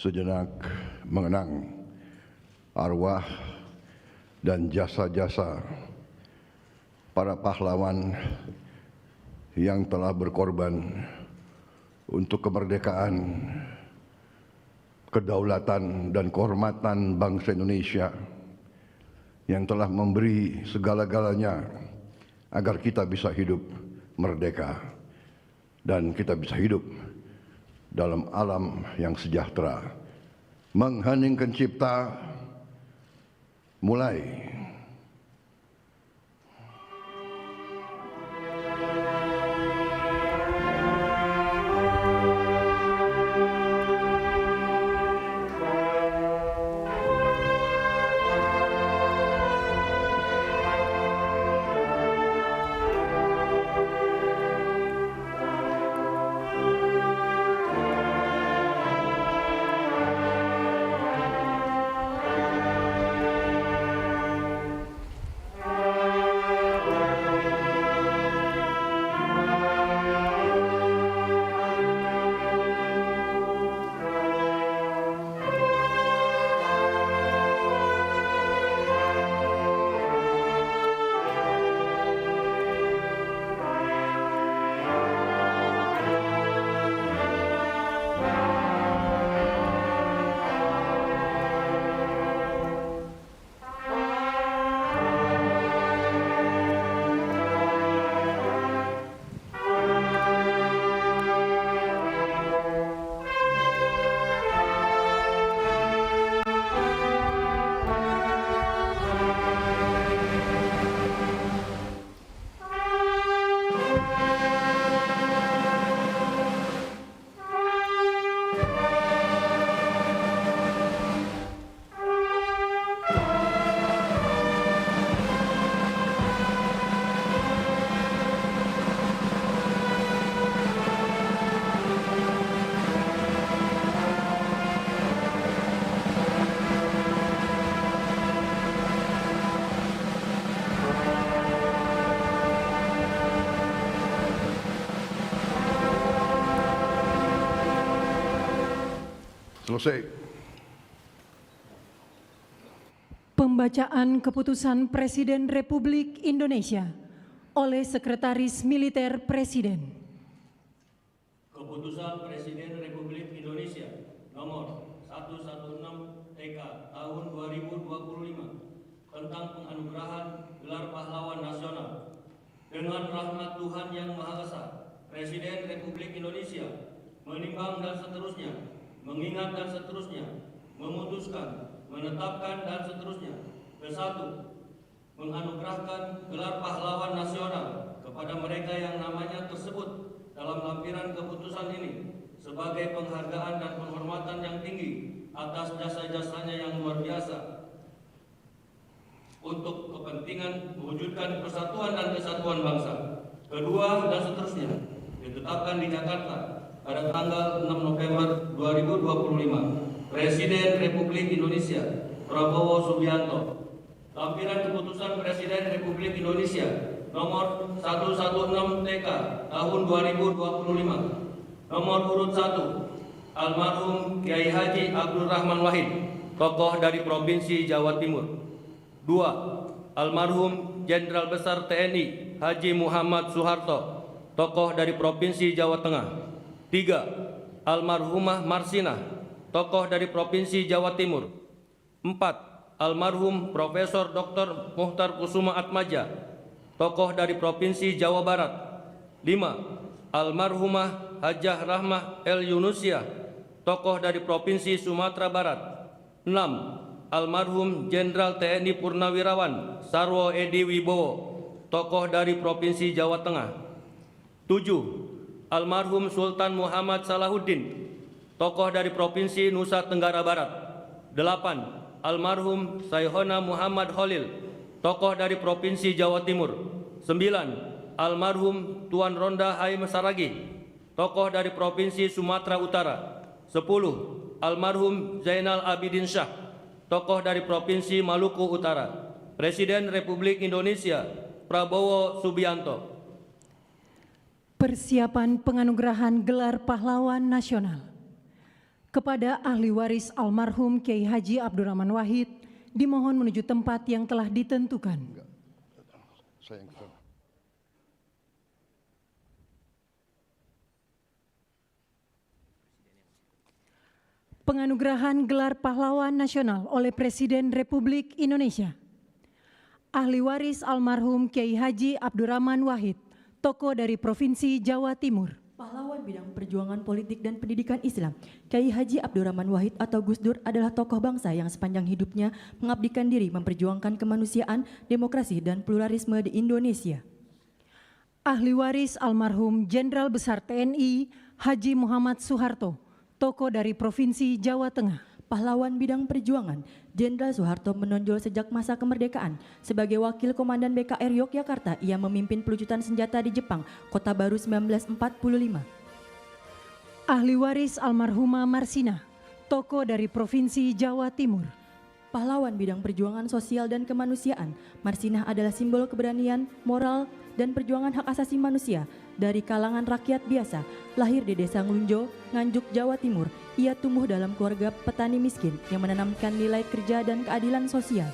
sejenak mengenang arwah dan jasa-jasa para pahlawan yang telah berkorban untuk kemerdekaan, kedaulatan dan kehormatan bangsa Indonesia, yang telah memberi segala-galanya agar kita bisa hidup merdeka dan kita bisa hidup dalam alam yang sejahtera. Mengheningkan cipta, mulai. Selesai. Pembacaan keputusan Presiden Republik Indonesia oleh Sekretaris Militer Presiden. Keputusan Presiden Republik Indonesia nomor 116 TK tahun 2025 tentang penganugerahan gelar pahlawan nasional. Dengan rahmat Tuhan Yang Maha Esa, Presiden Republik Indonesia menimbang dan seterusnya, mengingat dan seterusnya, memutuskan, menetapkan dan seterusnya. Ke-1, menganugerahkan gelar pahlawan nasional kepada mereka yang namanya tersebut dalam lampiran keputusan ini sebagai penghargaan dan penghormatan yang tinggi atas jasa-jasanya yang luar biasa untuk kepentingan mewujudkan persatuan dan kesatuan bangsa. Kedua, dan seterusnya, ditetapkan di Jakarta pada tanggal 6 November 2025, Presiden Republik Indonesia Prabowo Subianto. Lampiran keputusan Presiden Republik Indonesia nomor 116 TK tahun 2025, nomor urut 1, almarhum Kiai Haji Abdul Rahman Wahid, tokoh dari Provinsi Jawa Timur. 2, almarhum Jenderal Besar TNI Haji Muhammad Soeharto, tokoh dari Provinsi Jawa Tengah. 3, almarhumah Marsinah, tokoh dari Provinsi Jawa Timur. 4, almarhum Profesor Dr. Muhtar Kusuma Atmaja, tokoh dari Provinsi Jawa Barat. 5, almarhumah Hajah Rahmah El Yunusia, tokoh dari Provinsi Sumatera Barat. 6, almarhum Jenderal TNI Purnawirawan Sarwo Edi Wibowo, tokoh dari Provinsi Jawa Tengah. 7, almarhum Sultan Muhammad Salahuddin, tokoh dari Provinsi Nusa Tenggara Barat. 8, almarhum Sayhona Muhammad Khalil, tokoh dari Provinsi Jawa Timur. 9, almarhum Tuan Ronda Haim Saragih, tokoh dari Provinsi Sumatera Utara. 10, almarhum Zainal Abidin Shah, tokoh dari Provinsi Maluku Utara. Presiden Republik Indonesia Prabowo Subianto. Persiapan penganugerahan gelar pahlawan nasional. Kepada ahli waris almarhum Kiai Haji Abdurrahman Wahid dimohon menuju tempat yang telah ditentukan. Saya yang kesana. Penganugerahan gelar pahlawan nasional oleh Presiden Republik Indonesia. Ahli waris almarhum Kiai Haji Abdurrahman Wahid, tokoh dari Provinsi Jawa Timur. Pahlawan bidang perjuangan politik dan pendidikan Islam, Kiai Haji Abdurrahman Wahid atau Gus Dur adalah tokoh bangsa yang sepanjang hidupnya mengabdikan diri memperjuangkan kemanusiaan, demokrasi, dan pluralisme di Indonesia. Ahli waris almarhum Jenderal Besar TNI Haji Muhammad Soeharto, tokoh dari Provinsi Jawa Tengah. Pahlawan bidang perjuangan, Jenderal Soeharto menonjol sejak masa kemerdekaan. Sebagai wakil komandan BKR Yogyakarta, ia memimpin pelucutan senjata di Jepang, Kota Baru 1945. Ahli waris almarhumah Marsina, tokoh dari Provinsi Jawa Timur. Pahlawan bidang perjuangan sosial dan kemanusiaan, Marsinah adalah simbol keberanian, moral, dan perjuangan hak asasi manusia dari kalangan rakyat biasa. Lahir di Desa Nglunjo, Nganjuk, Jawa Timur, ia tumbuh dalam keluarga petani miskin yang menanamkan nilai kerja dan keadilan sosial.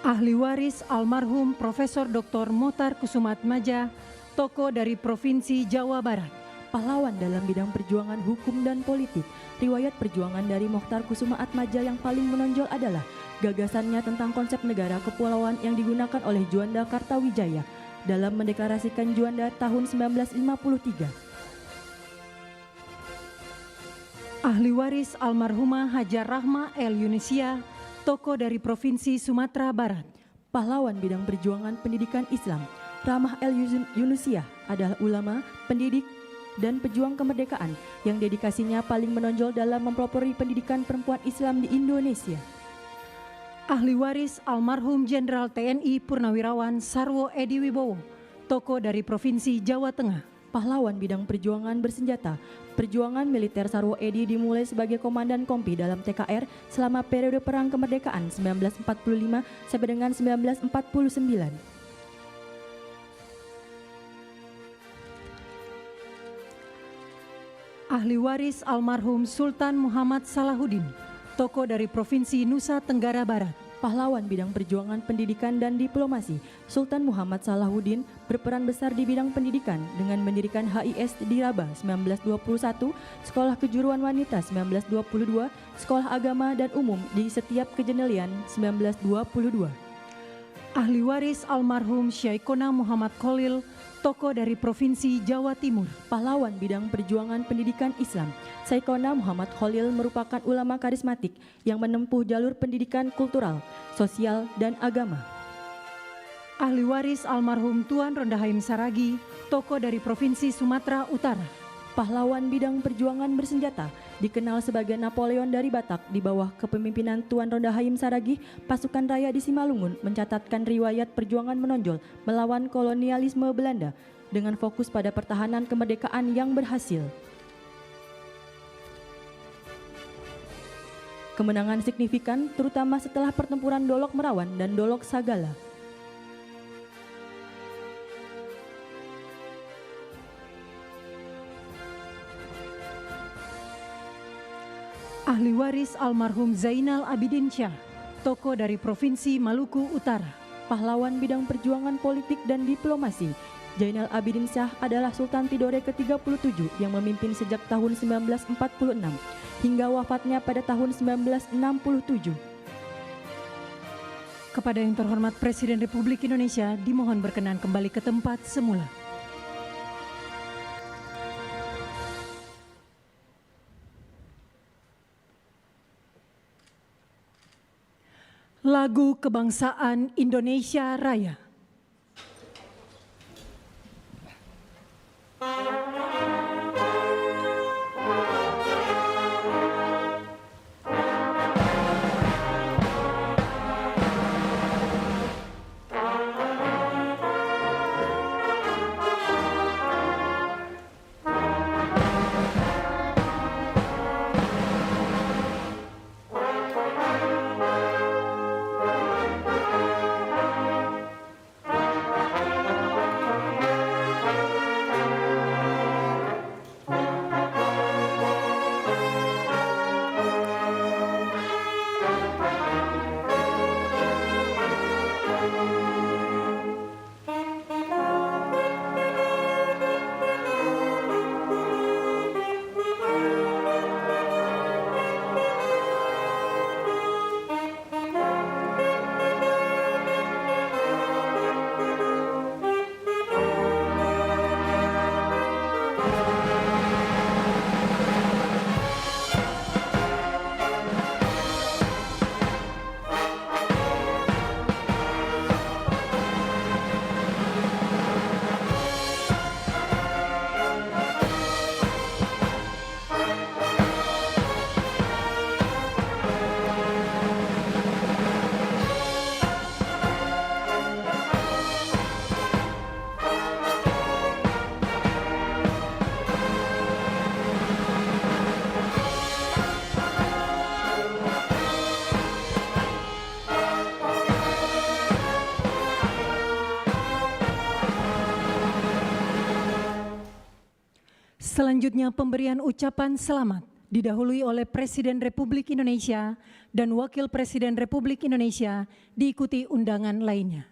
Ahli waris almarhum Profesor Dr. Motar Kusumaatmadja, tokoh dari Provinsi Jawa Barat. Pahlawan dalam bidang perjuangan hukum dan politik. Riwayat perjuangan dari Mokhtar Kusumaatmadja yang paling menonjol adalah gagasannya tentang konsep negara kepulauan yang digunakan oleh Juanda Kartawijaya dalam mendeklarasikan Juanda tahun 1953. Ahli waris almarhumah Hajar Rahma El Yunisia, tokoh dari Provinsi Sumatera Barat. Pahlawan bidang perjuangan pendidikan Islam, Rahmah El Yunisia adalah ulama, pendidik, dan pejuang kemerdekaan yang dedikasinya paling menonjol dalam mempelopori pendidikan perempuan Islam di Indonesia. Ahli waris almarhum Jenderal TNI Purnawirawan Sarwo Edi Wibowo, tokoh dari Provinsi Jawa Tengah. Pahlawan bidang perjuangan bersenjata, perjuangan militer Sarwo Edi dimulai sebagai komandan kompi dalam TKR selama periode Perang Kemerdekaan 1945 sampai dengan 1949. Ahli waris almarhum Sultan Muhammad Salahuddin, tokoh dari Provinsi Nusa Tenggara Barat. Pahlawan bidang perjuangan pendidikan dan diplomasi, Sultan Muhammad Salahuddin berperan besar di bidang pendidikan dengan mendirikan HIS di Rabah 1921, Sekolah Kejuruan Wanita 1922, Sekolah Agama dan Umum di setiap Kejenelian 1922. Ahli waris almarhum Syaikona Muhammad Khalil, tokoh dari Provinsi Jawa Timur. Pahlawan bidang perjuangan pendidikan Islam, Syaikona Muhammad Khalil merupakan ulama karismatik yang menempuh jalur pendidikan kultural, sosial, dan agama. Ahli waris almarhum Tuan Rondahaim Saragi, tokoh dari Provinsi Sumatera Utara. Pahlawan bidang perjuangan bersenjata, dikenal sebagai Napoleon dari Batak di bawah kepemimpinan Tuan Rondahaim Saragi, pasukan raya di Simalungun mencatatkan riwayat perjuangan menonjol melawan kolonialisme Belanda dengan fokus pada pertahanan kemerdekaan yang berhasil. Kemenangan signifikan terutama setelah pertempuran Dolok Merawan dan Dolok Sagala. Ahli waris almarhum Zainal Abidin Syah, tokoh dari Provinsi Maluku Utara. Pahlawan bidang perjuangan politik dan diplomasi, Zainal Abidin Syah adalah Sultan Tidore ke-37 yang memimpin sejak tahun 1946 hingga wafatnya pada tahun 1967. Kepada yang terhormat Presiden Republik Indonesia dimohon berkenan kembali ke tempat semula. Lagu Kebangsaan Indonesia Raya. Selanjutnya pemberian ucapan selamat didahului oleh Presiden Republik Indonesia dan Wakil Presiden Republik Indonesia diikuti undangan lainnya.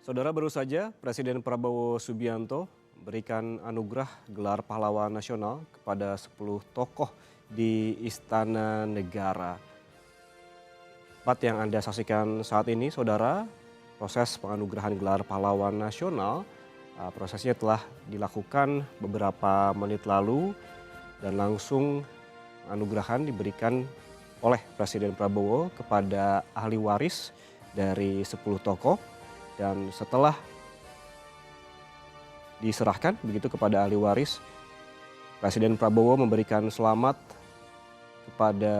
Saudara, baru saja Presiden Prabowo Subianto berikan anugerah gelar pahlawan nasional kepada 10 tokoh di Istana Negara. Tempat yang Anda saksikan saat ini, saudara, proses penganugerahan gelar pahlawan nasional, prosesnya telah dilakukan beberapa menit lalu dan langsung penganugerahan diberikan oleh Presiden Prabowo kepada ahli waris dari 10 tokoh. Dan setelah diserahkan begitu kepada ahli waris, Presiden Prabowo memberikan selamat kepada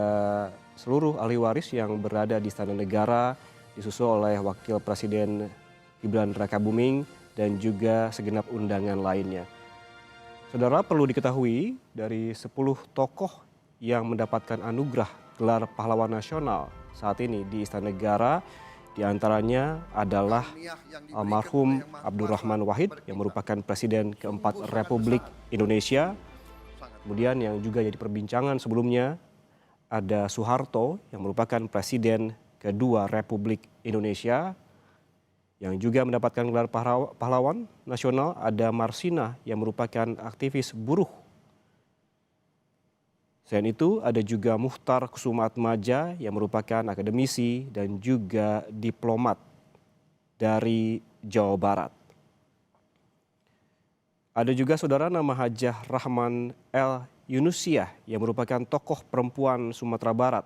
seluruh ahli waris yang berada di Istana Negara, disusul oleh Wakil Presiden Gibran Rakabuming dan juga segenap undangan lainnya. Saudara, perlu diketahui dari 10 tokoh yang mendapatkan anugerah gelar pahlawan nasional saat ini di Istana Negara, di antaranya adalah almarhum Abdurrahman Wahid yang merupakan Presiden keempat Republik Indonesia. Kemudian yang juga jadi perbincangan sebelumnya ada Soeharto yang merupakan Presiden kedua Republik Indonesia. Yang juga mendapatkan gelar pahlawan nasional ada Marsina yang merupakan aktivis buruh. Selain itu ada juga Muchtar Kusumaatmadja yang merupakan akademisi dan juga diplomat dari Jawa Barat. Ada juga saudara nama Hajah Rahman El Yunusiah yang merupakan tokoh perempuan Sumatera Barat.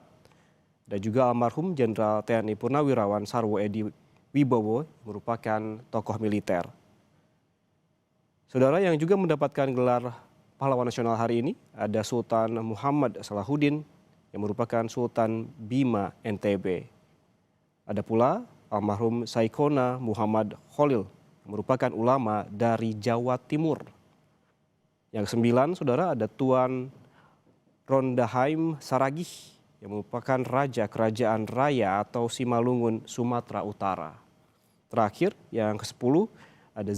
Dan juga almarhum Jenderal TNI Purnawirawan Sarwo Edi Wibowo merupakan tokoh militer. Saudara, yang juga mendapatkan gelar pahlawan nasional hari ini ada Sultan Muhammad Salahuddin yang merupakan Sultan Bima NTB. Ada pula almarhum Saikona Muhammad Khalil yang merupakan ulama dari Jawa Timur. Yang kesembilan, saudara, ada Tuan Rondahaim Saragih yang merupakan Raja Kerajaan Raya atau Simalungun, Sumatera Utara. Terakhir, yang ke-10 ada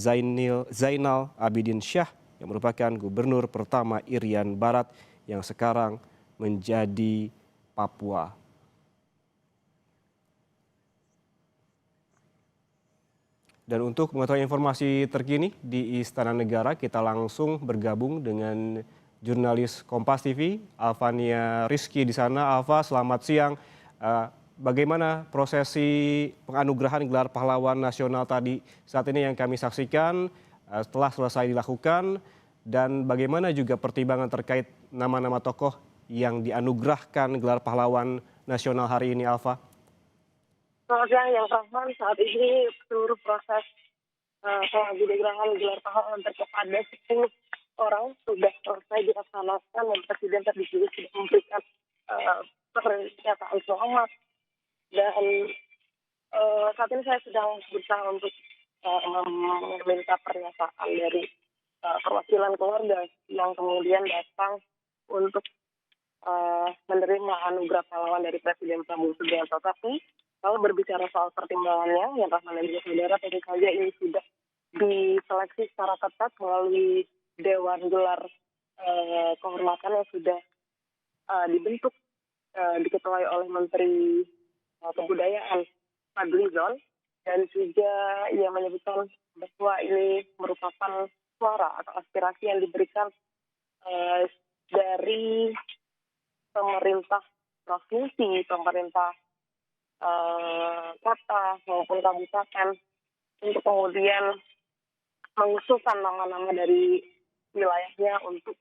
Zainal Abidin Syah yang merupakan Gubernur pertama Irian Barat yang sekarang menjadi Papua. Dan untuk mengetahui informasi terkini di Istana Negara, kita langsung bergabung dengan jurnalis Kompas TV, Alvania Rizky di sana. Alva, selamat siang. Bagaimana prosesi penganugerahan gelar pahlawan nasional tadi saat ini yang kami saksikan setelah selesai dilakukan, dan bagaimana juga pertimbangan terkait nama-nama tokoh yang dianugerahkan gelar pahlawan nasional hari ini, Alva? Selamat siang, yang Rahman. Saat ini seluruh proses penganugerahan gelar pahlawan kepada 10 orang sudah selesai dilaksanakan dan Presiden tadi juga sudah memberikan pernyataan selamat. Dan saat ini saya sedang berusaha untuk meminta pernyataan dari perwakilan keluarga yang kemudian datang untuk menerima anugerah pahlawan dari Presiden Prabowo Subianto. Tapi kalau berbicara soal pertimbangannya, yang Rahman dan juga saudara, tentu saja ini sudah diseleksi secara ketat melalui Dewan Gelar Kehormatan yang sudah dibentuk, diketuai oleh Menteri Kebudayaan Fadlizon, dan juga ia menyebutkan bahwa ini merupakan suara atau aspirasi yang diberikan dari pemerintah provinsi, pemerintah kota maupun kabupaten untuk kemudian mengusulkan nama-nama dari wilayahnya untuk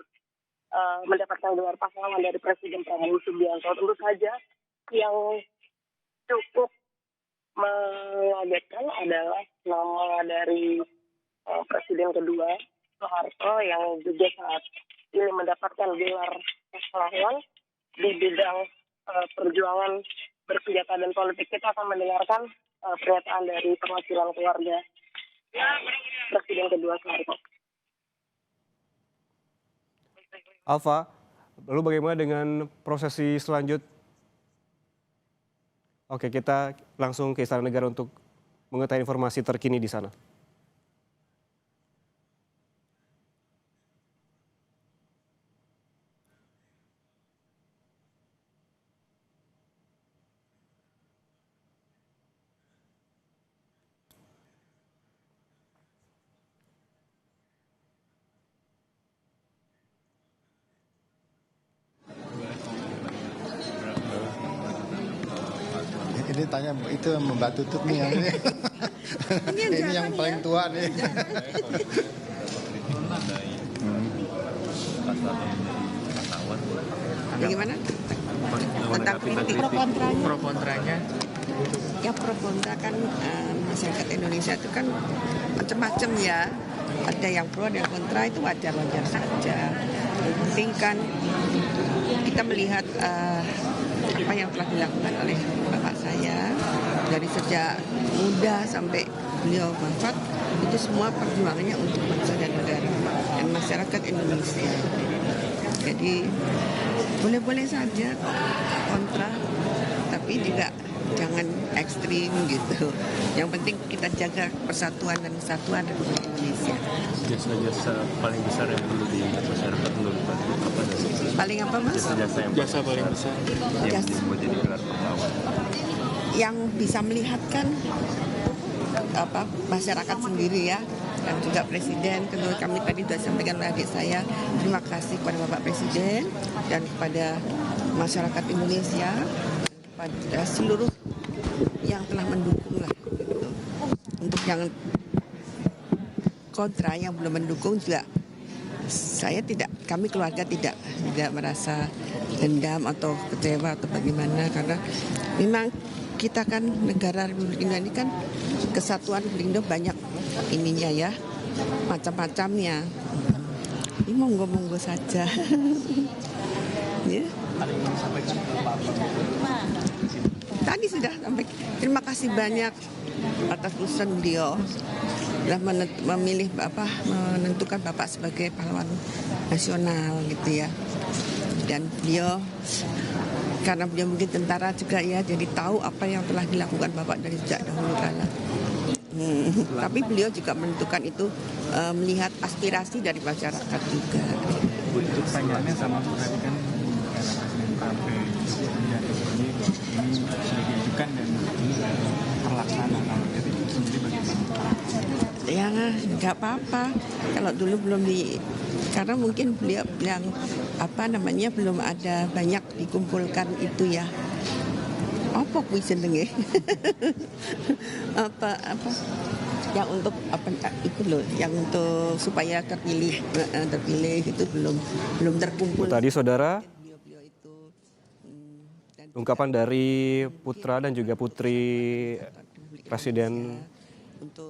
mendapatkan gelar pahlawan dari Presiden Prabowo Subianto. Tentu saja yang cukup mengagetkan adalah nama dari Presiden kedua Soeharto yang juga saat ini mendapatkan gelar pahlawan di bidang perjuangan bersenjata dan politik. Kita akan mendengarkan pernyataan dari perwakilan keluarga Presiden kedua Soeharto. Alva, lalu bagaimana dengan prosesi selanjutnya? Oke, kita langsung ke Istana Negara untuk mengetahui informasi terkini di sana. Ini tanya itu Mbak Tutut nih yang ini. Ini yang paling tua nih. Bagaimana? Tentang pro kontranya? Ya pro kontra kan masyarakat Indonesia itu kan macam-macam ya. Ada yang pro, ada yang kontra, itu wajar-wajar saja. penting kan kita melihat apa yang telah dilakukan oleh bapak saya dari sejak muda sampai beliau wafat, itu semua perjuangannya untuk bangsa dan negara dan masyarakat Indonesia. Jadi boleh-boleh saja kontra, tapi juga jangan ekstrim gitu. Yang penting kita jaga persatuan dan kesatuan Republik Indonesia. Jasa-jasa paling besar yang perlu di masyarakat menurut Pak apa? Paling apa Mas? Jasa-jasa yang paling besar yang dibuat jadi gelar pahlawan. Yang bisa melihatkan masyarakat sendiri ya, dan juga Presiden. Kedua kami tadi sudah sampaikan oleh adik saya, terima kasih kepada Bapak Presiden dan kepada masyarakat Indonesia, pada seluruh yang telah mendukung lah gitu. Untuk yang kontra, yang belum mendukung juga kami keluarga tidak merasa dendam atau kecewa atau bagaimana, karena memang kita kan negara Republik Indonesia ini kan kesatuan Republik Indonesia banyak ininya ya, macam-macamnya. Ini monggo-monggo saja. Ya. Tadi sudah sampai. Terima kasih banyak atas urusan beliau sudah menentukan Bapak sebagai pahlawan nasional gitu ya. Dan beliau karena beliau mungkin tentara juga ya, jadi tahu apa yang telah dilakukan Bapak dari sejak dahulu kala. Tapi beliau juga menentukan itu melihat aspirasi dari masyarakat juga. Untuk pertanyaannya sama tadi kan Presiden Partai ini sudah diajukan dan ini terlaksana. Jadi sendiri bagaimana? Ya nggak apa-apa. Kalau dulu belum karena mungkin beliau yang belum ada banyak dikumpulkan itu ya. Apa kuwi jenenge? apa yang untuk itu loh, yang untuk supaya terpilih itu belum terkumpul. Tadi saudara, ungkapan dari putra dan juga putri Presiden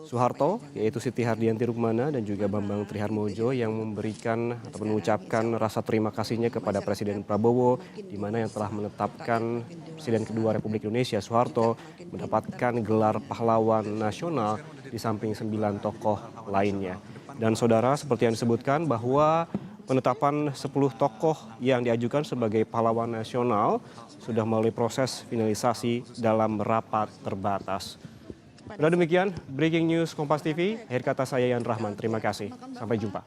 Soeharto, yaitu Siti Hardianti Rukmana dan juga Bambang Triharmojo, yang memberikan atau mengucapkan rasa terima kasihnya kepada Presiden Prabowo, di mana yang telah menetapkan Presiden kedua Republik Indonesia Soeharto mendapatkan gelar pahlawan nasional di samping 9 tokoh lainnya. Dan saudara, seperti yang disebutkan bahwa penetapan 10 tokoh yang diajukan sebagai pahlawan nasional sudah melalui proses finalisasi dalam rapat terbatas. Sudah demikian, Breaking News Kompas TV. Akhir kata saya Yan Rahman, terima kasih. Sampai jumpa.